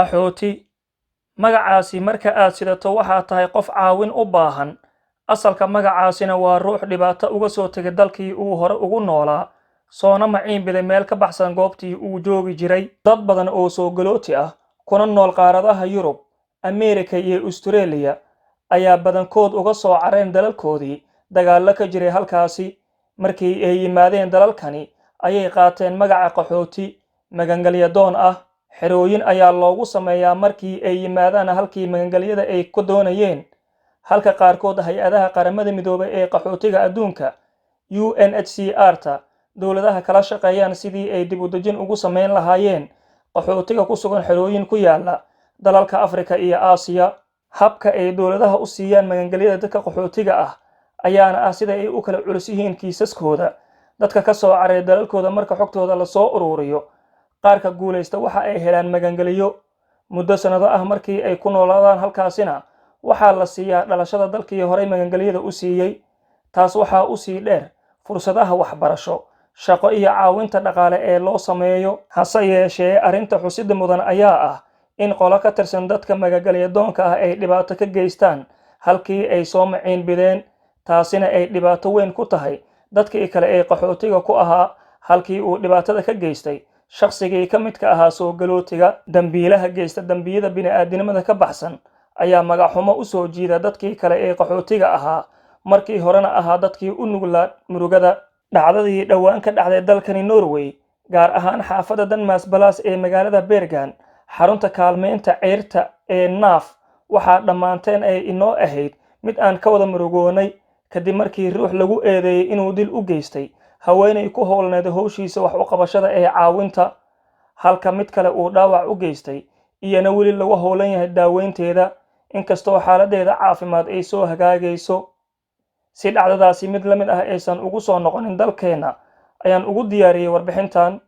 qaxooti magacaasi marka aad sidato waxaa tahay qof caawin u baahan. Asalka magacaasina waa ruux dhibaato uga soo tegay dalkii uu hore ugu noolaa, soona maciin biday meel ka baxsan goobtii uu joogi jiray. Dad badan oo soo galooti ah kuna nool qaaradaha Yurub, Ameerika iyo Australia ayaa badankood uga soo careen dalalkoodii dagaalo ka jiray halkaasi. Markii ay yimaadeen dalalkani ayay qaateen magaca qaxooti magangalyadoon ah. Xerooyin ayaa loogu sameeyaa markii ay yimaadaan halkii magangalyada ay ku doonayeen, halka qaarkood hay-adaha qaramada midoobay ee qaxootiga adduunka UNHCR-ta dowladaha kala shaqeeyaan sidii ay dib u dejin ugu sameyn lahaayeen qaxootiga ku sugan xerooyin ku yaala dalalka Afrika iyo Aasiya. Habka ay dowladaha u siiyaan magangalyada dadka qaxootiga ah ayaana ah sida ay u kala culus yihiin kiisaskooda. Dadka ka soo caray dalalkooda marka xogtooda la soo ururiyo, qaarka guuleysta waxa ay helaan magangalyo muddo sanado ah markii ay ku noolaadaan halkaasina waxaa la siiyaa dhalashada dalkii horey magangalyada u siiyey. Taas waxaa u sii dheer fursadaha waxbarasho, shaqo iyo caawinta dhaqaale ee loo sameeyo. Hase yeeshee arrinta xusida mudan ayaa ah in qolo ka tirsan dadka magangalyadoonka ah ay dhibaato ka geystaan halkii ay soo maciin bideen. taasina ay dhibaato weyn ku tahay dadkii kale ee qaxootiga ku ahaa halkii uu dhibaatada ka geystay shakhsigii ka midka ahaa soo galootiga. dambiilaha geysta dambiyada bini'aadanimada ka baxsan ayaa magac xumo u soo jiida dadkii kale ee qaxootiga ahaa, markii horena ahaa dadkii u nuglaa murugada. dhacdadii dhowaan ka dhacday dalkani Norway, gaar ahaan xaafadda Danmarksplads ee magaalada Bergen, xarunta kaalmeynta ceyrta ee NAF, waxaa dhammaanteen ay inoo ahayd mid aan ka wada murugoonay kadib markii ruux lagu eedeeyay inuu dil u geystay haweeney ku howlneed howshiisa wax u qabashada ee caawinta, halka mid kale uu dhaawac u geystay iyana weli lagu howlan yahay daaweynteeda inkastoo xaaladeeda caafimaad ay soo hagaagayso. si dhacdadaasi mid la mid ah aysan ugu soo noqonin dalkeena ayaan ugu diyaariyay warbixintan.